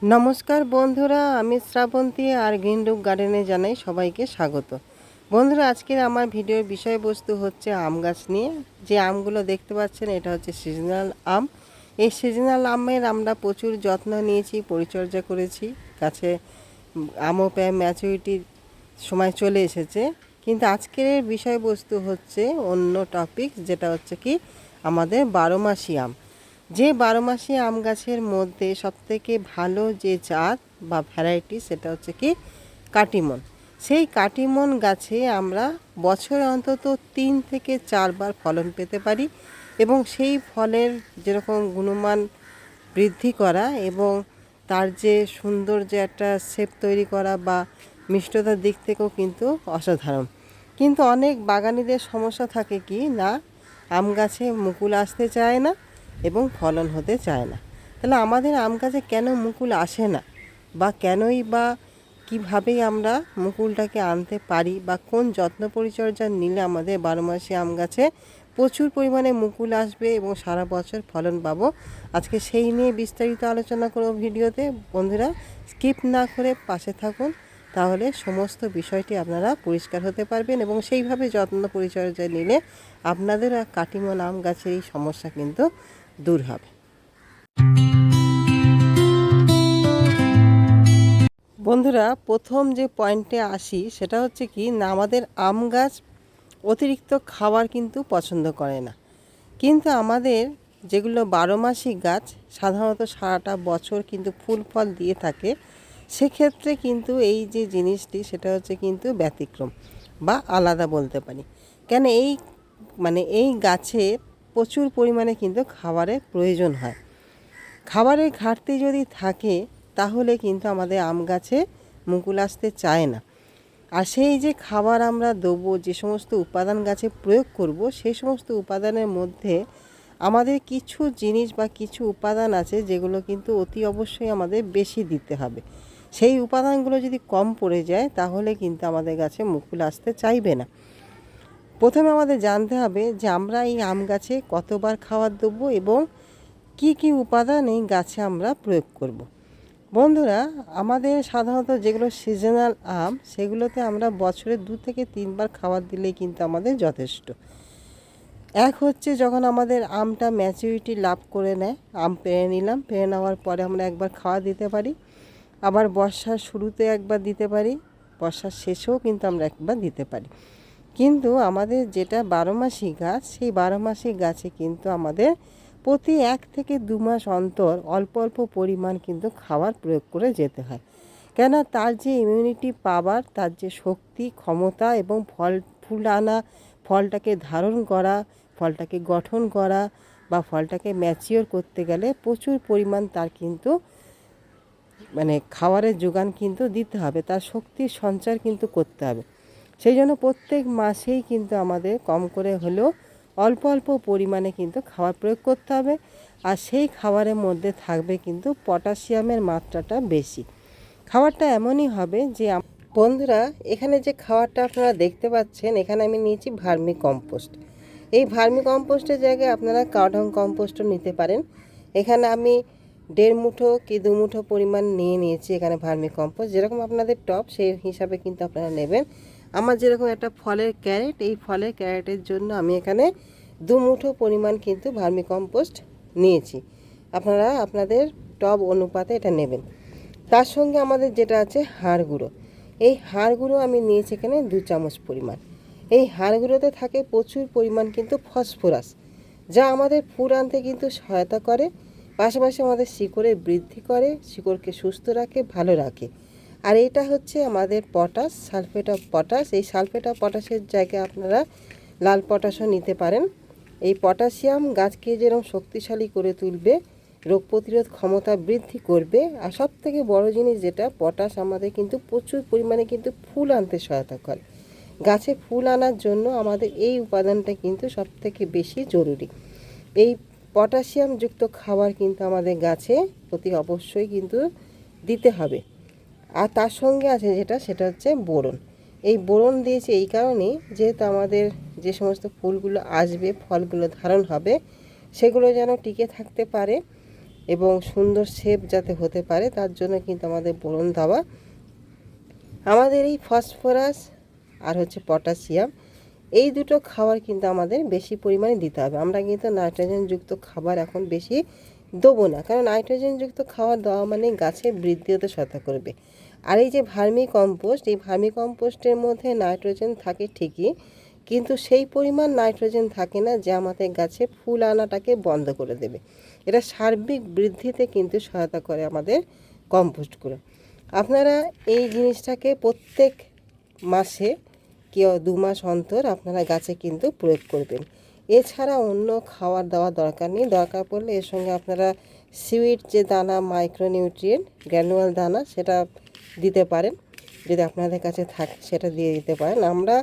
নমস্কার বন্ধুরা, আমি শ্রাবন্তী আর গ্রিনরুফ গার্ডেনে জানাই সবাইকে স্বাগত। বন্ধুরা, আজকের আমার ভিডিওর বিষয়বস্তু হচ্ছে আম গাছ নিয়ে। যে আমগুলো দেখতে পাচ্ছেন এটা হচ্ছে সিজনাল আম। এই সিজনাল আমের আমরা প্রচুর যত্ন নিয়েছি, পরিচর্যা করেছি। গাছে আমও প্রায় ম্যাচুরিটির সময় চলে এসেছে। কিন্তু আজকের বিষয়বস্তু হচ্ছে অন্য টপিক, যেটা হচ্ছে কি আমাদের 12 মাসি আম। যে 12 মাসি আম গাছের মধ্যে সবথেকে ভালো যে জাত বা ভ্যারাইটি সেটা হচ্ছে কি কাটিমন। সেই কাটিমন গাছে আমরা বছরে অন্তত 3 থেকে 4 বার ফলন পেতে পারি এবং সেই ফলের যেরকম গুণমান বৃদ্ধি করা এবং তার যে সুন্দর যে একটা শেপ তৈরি করা বা মিষ্টতার দিক থেকেও কিন্তু অসাধারণ। কিন্তু অনেক বাগানিদের সমস্যা থাকে কি না, আম গাছে মুকুল আসতে চায় না এবং ফলন হতে চায় না। তাহলে আমাদের আম গাছে কেন মুকুল আসে না, বা কেনই বা কীভাবেই আমরা মুকুলটাকে আনতে পারি, বা কোন যত্ন পরিচর্যা নিলে আমাদের 12 মাসি আম গাছে প্রচুর পরিমাণে মুকুল আসবে এবং সারা বছর ফলন পাবো, আজকে সেই নিয়ে বিস্তারিত আলোচনা করব ভিডিওতে। বন্ধুরা, স্কিপ না করে পাশে থাকুন, তাহলে সমস্ত বিষয়টি আপনারা পরিষ্কার হতে পারবেন এবং সেইভাবে যত্ন পরিচর্যা নিলে আপনাদের কাটিমন আম গাছের এই সমস্যা কিন্তু দূর হবে। বন্ধুরা, প্রথম যে পয়েন্টে আসি সেটা হচ্ছে কি না, আমাদের আম গাছ অতিরিক্ত খাবার কিন্তু পছন্দ করে না। কিন্তু আমাদের যেগুলো 12 মাসি গাছ সাধারণত সারাটা বছর কিন্তু ফুল ফল দিয়ে থাকে, সেক্ষেত্রে কিন্তু এই যে জিনিসটি সেটা হচ্ছে কিন্তু ব্যতিক্রম বা আলাদা বলতে পারি। কেন এই গাছে প্রচুর পরিমাণে কিন্তু খাবারের প্রয়োজন হয়। খাবারের ঘাটতি যদি থাকে তাহলে কিন্তু আমাদের আম গাছে মুকুল আসতে চায় না। আর সেই যে খাবার আমরা দেবো, যে সমস্ত উপাদান গাছে প্রয়োগ করব, সেই সমস্ত উপাদানের মধ্যে আমাদের কিছু জিনিস বা কিছু উপাদান আছে যেগুলো কিন্তু অতি অবশ্যই আমাদের বেশি দিতে হবে। সেই উপাদানগুলো যদি কম পড়ে যায় তাহলে কিন্তু আমাদের গাছে মুকুল আসতে চাইবে না। প্রথমে আমাদের জানতে হবে যে আমরা এই আম গাছে কতবার খাবার দেবো এবং কি কি উপাদান এই গাছে আমরা প্রয়োগ করব। বন্ধুরা, আমাদের সাধারণত যেগুলো সিজনাল আম সেগুলোতে আমরা বছরে 2 থেকে 3 বার খাবার দিলেই কিন্তু আমাদের যথেষ্ট। এক হচ্ছে যখন আমাদের আমটা ম্যাচুরিটি লাভ করে নেয়, আম পেড়ে নিলাম, পেড়ে নেওয়ার পরে আমরা একবার খাওয়া দিতে পারি। আবার বর্ষার শুরুতে একবার দিতে পারি, বর্ষার শেষেও কিন্তু আমরা একবার দিতে পারি। কিন্তু আমাদের যেটা 12 মাসি গাছ, সেই 12 মাসি গাছে কিন্তু আমাদের প্রতি 1 থেকে 2 মাস অন্তর অল্প অল্প পরিমাণ কিন্তু খাবার প্রয়োগ করে যেতে হয়। কেন, তার যে ইমিউনিটি পাওয়ার, তার যে শক্তি ক্ষমতা এবং ফুল আনা, ফলটাকে ধারণ করা, ফলটাকে গঠন করা বা ফলটাকে ম্যাচিওর করতে গেলে প্রচুর পরিমাণ তার কিন্তু খাবারের যোগান কিন্তু দিতে হবে, তার শক্তির সঞ্চার কিন্তু করতে হবে। সেই জন্য প্রত্যেক মাসেই কিন্তু আমাদের কম করে হলেও অল্প অল্প পরিমাণে কিন্তু খাবার প্রয়োগ করতে হবে। আর সেই খাবারের মধ্যে থাকবে কিন্তু পটাশিয়ামের মাত্রাটা বেশি। খাবারটা এমনই হবে যে বন্ধুরা, এখানে যে খাবারটা আপনারা দেখতে পাচ্ছেন, এখানে আমি নিয়েছি ভার্মি কম্পোস্ট। এই ভার্মি কম্পোস্টের জায়গায় আপনারা কাউডাং কম্পোস্টও নিতে পারেন। এখানে আমি 1.5 মুঠো কি 2 মুঠো পরিমাণ নিয়েছি এখানে ভার্মি কম্পোস্ট। যেরকম আপনাদের টব সেই হিসাবে কিন্তু আপনারা নেবেন। আমার যেরকম একটা ফলের ক্যারেট, এই ফলের ক্যারেটের জন্য আমি এখানে 2 মুঠো পরিমাণ কিন্তু ভার্মি কম্পোস্ট নিয়েছি। আপনারা আপনাদের টব অনুপাতে এটা নেবেন। তার সঙ্গে আমাদের যেটা আছে হাড় গুঁড়ো, এই হাড় গুঁড়ো আমি নিয়েছি এখানে 2 চামচ পরিমাণ। এই হাড় গুঁড়োতে থাকে প্রচুর পরিমাণ কিন্তু ফসফরাস, যা আমাদের ফুল আনতে কিন্তু সহায়তা করে, পাশাপাশি আমাদের শিকড়ের বৃদ্ধি করে, শিকড়কে সুস্থ রাখে, ভালো রাখে। আর এটা হচ্ছে আমাদের পটাশ, সালফেট অফ পটাশ। এই সালফেট অফ পটাশের জায়গায় আপনারা লাল পটাশও নিতে পারেন। এই পটাশিয়াম গাছকে যেরকম শক্তিশালী করে তুলবে, রোগ প্রতিরোধ ক্ষমতা বৃদ্ধি করবে, আর সব থেকে বড় জিনিস যেটা পটাশ আমাদের কিন্তু প্রচুর পরিমাণে কিন্তু ফুল আনতে সহায়তা করে। গাছে ফুল আনার জন্য আমাদের এই উপাদানটা কিন্তু সব থেকে বেশি জরুরি। এই পটাশিয়ামযুক্ত খাবার কিন্তু আমাদের গাছে অতি অবশ্যই কিন্তু দিতে হবে। আর তার সঙ্গে আছে সেটা হচ্ছে বোরন। এই বোরন দিয়েছি এই কারণেই, যেহেতু আমাদের যে সমস্ত ফুলগুলো আসবে, ফলগুলো ধারণ হবে, সেগুলো যেন টিকে থাকতে পারে এবং সুন্দর শেপ যাতে হতে পারে তার জন্য কিন্তু আমাদের বোরন দেওয়া। আমাদের এই ফসফরাস আর হচ্ছে পটাশিয়াম, এই দুটো খাবার কিন্তু আমাদের বেশি পরিমাণে দিতে হবে। আমরা কিন্তু নাইট্রোজেনযুক্ত খাবার এখন বেশি দেবো না, কারণ নাইট্রোজেনযুক্ত খাবার দেওয়া মানে গাছে বৃদ্ধি হতে সহায়তা করবে। আর এই যে ভার্মি কম্পোস্ট, এই ভার্মি কম্পোস্টের মধ্যে নাইট্রোজেন থাকে ঠিকই, কিন্তু সেই পরিমাণ নাইট্রোজেন থাকে না যে আমাদের গাছে ফুল আনাটাকে বন্ধ করে দেবে। এটা সার্বিক বৃদ্ধিতে কিন্তু সহায়তা করে আমাদের কম্পোস্টগুলো। আপনারা এই জিনিসটাকে প্রত্যেক মাসে কেউ 2 মাস অন্তর আপনারা গাছে কিন্তু প্রয়োগ করবেন। এছাড়া অন্য খাবার দেওয়ার দরকার নেই। দরকার পড়লে এর সঙ্গে আপনারা সিউইড যে দানা, মাইক্রোনিউট্রিয়েন্ট গ্র্যানুয়াল দানা, সেটা দিতে পারেন। যদি আপনাদের কাছে থাকে সেটা দিয়ে দিতে পারেন। আমরা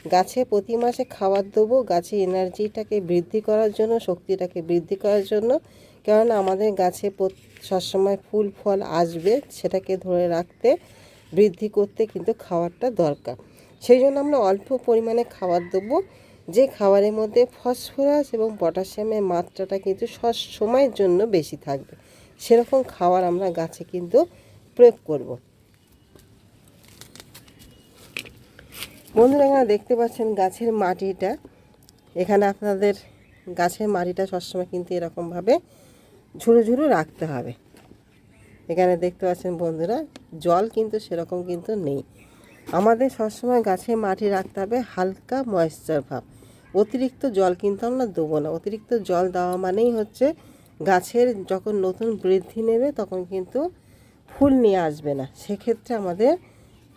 গাছে প্রতি মাসে খাবার দেবো গাছে এনার্জিটাকে বৃদ্ধি করার জন্য, শক্তিটাকে বৃদ্ধি করার জন্য। কেননা আমাদের গাছে সবসময় ফুল ফল আসবে, সেটাকে ধরে রাখতে, বৃদ্ধি করতে কিন্তু খাবারটা দরকার। সেই জন্য আমরা অল্প পরিমাণে খাবার দেবো, যে খাবারের মধ্যে ফসফরাস এবং পটাশিয়ামের মাত্রাটা কিন্তু সব সময়ের জন্য বেশি থাকবে, সেরকম খাবার আমরা গাছে কিন্তু প্রয়োগ করব। বন্ধুরা, এখানে দেখতে পাচ্ছেন গাছের মাটিটা। এখানে আপনাদের গাছের মাটিটা সবসময় কিন্তু এরকমভাবে ঝুরো ঝুরো রাখতে হবে। এখানে দেখতে পাচ্ছেন বন্ধুরা, জল কিন্তু সেরকম কিন্তু নেই। আমাদের সবসময় গাছে মাটি রাখতে হবে হালকা ময়েশ্চার ভাব। অতিরিক্ত জল কিন্তু আমরা দেবো না। অতিরিক্ত জল দেওয়া মানেই হচ্ছে গাছের যখন নতুন বৃদ্ধি নেবে তখন কিন্তু ফুল নিয়ে আসবে না, সেক্ষেত্রে আমাদের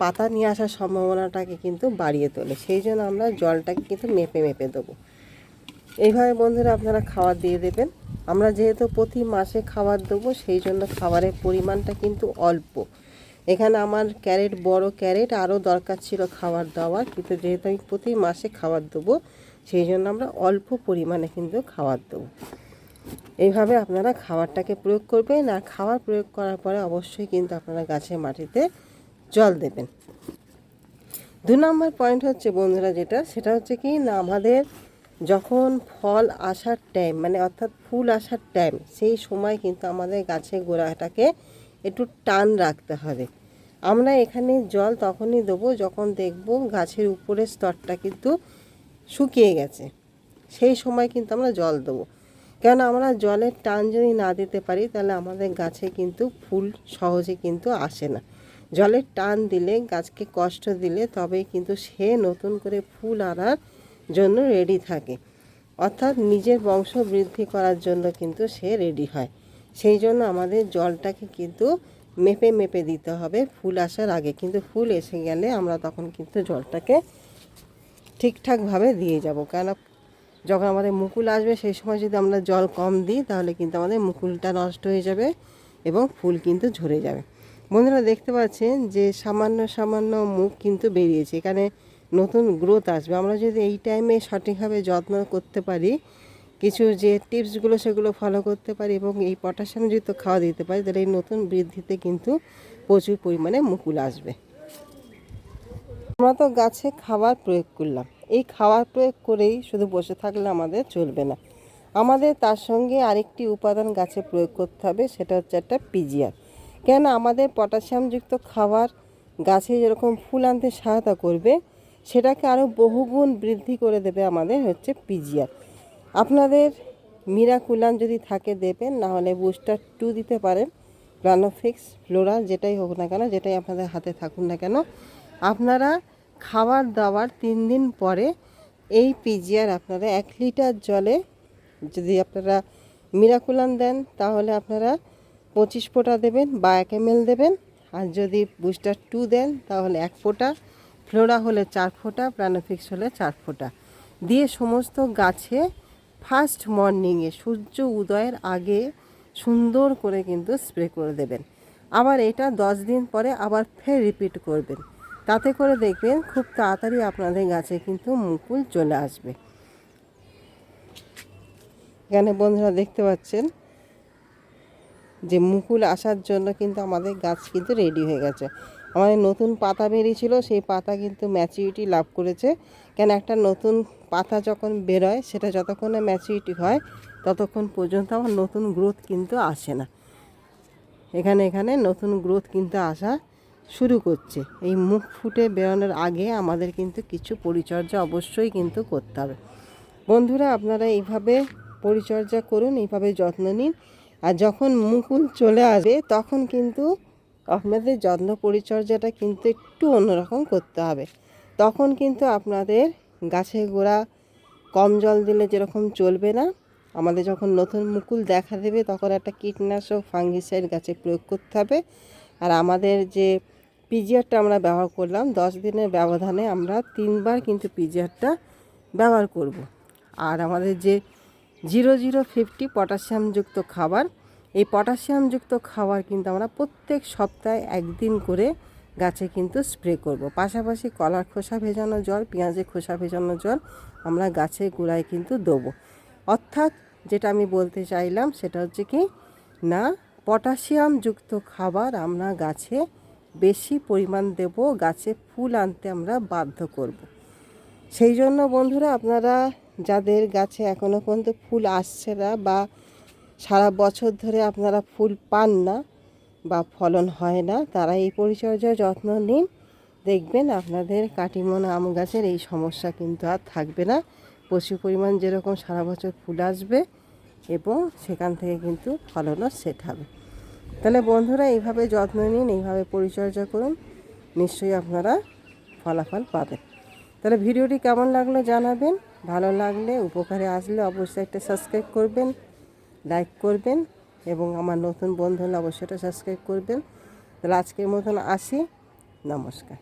পাতা নিয়ে আসার সম্ভাবনাটাকে কিন্তু বাড়িয়ে তোলে। সেই জন্য আমরা জলটাকে কিন্তু মেপে মেপে দেবো। এইভাবে বন্ধুরা আপনারা খাবার দিয়ে দেবেন। আমরা যেহেতু প্রতি মাসে খাবার দেবো, সেই জন্য খাবারের পরিমাণটা কিন্তু অল্প। এখানে আমার ক্যারেট, বড় ক্যারেট, আরও দরকার ছিল খাবার দেওয়ার, কিন্তু যেহেতু আমি প্রতি মাসে খাবার দেবো, সেই জন্য আমরা অল্প পরিমাণে কিন্তু খাবার দেবো। এইভাবে আপনারা খাবারটাকে প্রয়োগ করবেন। আর খাবার প্রয়োগ করার পরে অবশ্যই কিন্তু আপনারা গাছের মাটিতে জল দেবেন। 2 নম্বর পয়েন্ট হচ্ছে বন্ধুরা সেটা হচ্ছে কি না, আমাদের যখন ফল আসার টাইম, মানে অর্থাৎ ফুল আসার টাইম, সেই সময় কিন্তু আমাদের গাছের গোড়াটাকে একটু টান রাখতে হবে। আমরা এখানে জল তখনই দেবো যখন দেখব গাছের উপরের স্তরটা কিন্তু শুকিয়ে গেছে, সেই সময় কিন্তু আমরা জল দেবো। কেন আমরা জলের টান যদি না দিতে পারি তাহলে আমাদের গাছে কিন্তু ফুল সহজে কিন্তু আসে না। জলের টান দিলে, গাছকে কষ্ট দিলে, তবেই কিন্তু সে নতুন করে ফুল আনার জন্য রেডি থাকে, অর্থাৎ নিজের বংশ বৃদ্ধি করার জন্য কিন্তু সে রেডি হয়। সেই জন্য আমাদের জলটাকে কিন্তু মেপে মেপে দিতে হবে ফুল আসার আগে। কিন্তু ফুল এসে গেলে আমরা তখন কিন্তু জলটাকে ঠিকঠাকভাবে দিয়ে যাব। কেন যখন আমাদের মুকুল আসবে সেই সময় যদি আমরা জল কম দিই তাহলে কিন্তু আমাদের মুকুলটা নষ্ট হয়ে যাবে এবং ফুল কিন্তু ঝরে যাবে। বন্ধুরা দেখতে পাচ্ছেন যে সামান্য সামান্য মুখ কিন্তু বেরিয়েছে, এখানে নতুন গ্রোথ আসবে। আমরা যদি এই টাইমে সঠিকভাবে যত্ন করতে পারি, কিছু যে টিপসগুলো সেগুলো ফলো করতে পারি এবং এই পটাশিয়ামযুক্ত খাওয়া দিতে পারি, তাহলে এই নতুন বৃদ্ধিতে কিন্তু প্রচুর পরিমাণে মুকুল আসবে। আমরা তো গাছে খাবার প্রয়োগ করলাম, এই খাবার প্রয়োগ করেই শুধু বসে থাকলে আমাদের চলবে না। আমাদের তার সঙ্গে আরেকটি উপাদান গাছে প্রয়োগ করতে হবে, সেটা হচ্ছে একটা পিজিআর। কেন আমাদের পটাশিয়ামযুক্ত খাবার গাছে যেরকম ফুল আনতে সহায়তা করবে, সেটাকে আরও বহুগুণ বৃদ্ধি করে দেবে আমাদের হচ্ছে পিজিআর। আপনাদের মিরাকুলাম যদি থাকে দেবেন, না হলে বুস্টার 2 দিতে পারেন, প্ল্যানোফিক্স, ফ্লোরা, যেটাই হোক না কেন, যেটাই আপনাদের হাতে থাকুন না কেন, আপনারা খাবার দাবার 3 দিন পরে এই পিজিআর আপনারা 1 লিটার জলে, যদি আপনারা মিরাকুলাম দেন তাহলে আপনারা 25 ফোঁটা দেবেন বা 1 ml দেবেন। আর যদি বুস্টার 2 দেন তাহলে 1 ফোঁটা, ফ্লোরা হলে 4 ফোঁটা, প্ল্যানোফিক্স হলে 4 ফোঁটা দিয়ে সমস্ত গাছে ফার্স্ট মর্নিংয়ে সূর্য উদয়ের আগে সুন্দর করে কিন্তু স্প্রে করে দেবেন। আবার এটা 10 দিন পরে আবার ফের রিপিট করবেন। তাতে করে দেখবেন খুব তাড়াতাড়ি আপনাদের গাছে কিন্তু মুকুল চলে আসবে। এখানে বন্ধুরা দেখতে পাচ্ছেন যে মুকুল আসার জন্য কিন্তু আমাদের গাছ কিন্তু রেডি হয়ে গেছে। আমাদের নতুন পাতা বেরিয়েছিল, সেই পাতা কিন্তু ম্যাচুরিটি লাভ করেছে। কেন একটা নতুন পাতা যখন বেরোয় সেটা যতক্ষণ না ম্যাচুরিটি হয় ততক্ষণ পর্যন্ত আমার নতুন গ্রোথ কিন্তু আসে না। এখানে এখানে নতুন গ্রোথ কিন্তু আসা শুরু করছে। এই মুখ ফুটে বেরোনোর আগে আমাদের কিন্তু কিছু পরিচর্যা অবশ্যই কিন্তু করতে হবে। বন্ধুরা, আপনারা এইভাবে পরিচর্যা করুন, এইভাবে যত্ন নিন। আর যখন মুকুল চলে আসবে তখন কিন্তু আপনাদের যত্ন পরিচর্যাটা কিন্তু একটু অন্যরকম করতে হবে। তখন কিন্তু আপনাদের গাছের গোড়া কম জল দিলে যেরকম চলবে না। আমাদের যখন নতুন মুকুল দেখা দেবে তখন একটা কীটনাশক ফাঙ্গিসাইড গাছে প্রয়োগ করতে হবে। আর আমাদের যে পিজিআরটা আমরা ব্যবহার করলাম 10 দিনের ব্যবধানে আমরা 3বার কিন্তু পিজিআরটা ব্যবহার করব। আর আমাদের যে 0050 পটাশিয়ামযুক্ত খাবার, এই পটাশিয়ামযুক্ত খাবার কিন্তু আমরা প্রত্যেক সপ্তাহে একদিন করে গাছে কিন্তু স্প্রে করব। পাশাপাশি কলার খোসা ভেজানো জল, পেঁয়াজের খোসা ভেজানো জল আমরা গাছের গোড়ায় কিন্তু দেবো। অর্থাৎ যেটা আমি বলতে চাইলাম সেটা হচ্ছে কি না, পটাশিয়ামযুক্ত খাবার আমরা গাছে বেশি পরিমাণ দেব, গাছে ফুল আনতে আমরা বাধ্য করব। সেই জন্য বন্ধুরা, আপনারা যাদের গাছে এখনও পর্যন্ত ফুল আসছে না বা সারা বছর ধরে আপনারা ফুল পান না বা ফলন হয় না, তারা এই পরিচর্যার যত্ন নিন। দেখবেন আপনাদের কাটিমন আম গাছের এই সমস্যা কিন্তু আর থাকবে না। প্রচুর পরিমাণ যেরকম সারা বছর ফুল আসবে এবং সেখান থেকে কিন্তু ফলনও সেট হবে। তাহলে বন্ধুরা, এইভাবে যত্ন নিন, এইভাবে পরিচর্যা করুন, নিশ্চয়ই আপনারা ফলাফল পাবেন। তাহলে ভিডিওটি কেমন লাগলো জানাবেন। ভালো লাগলে, উপকারে আসলে অবশ্যই একটা সাবস্ক্রাইব করবেন, লাইক করবেন এবং আমার নতুন বন্ধু হলে অবশ্যই একটা সাবস্ক্রাইব করবেন। তাহলে আজকের মতন আসি, নমস্কার।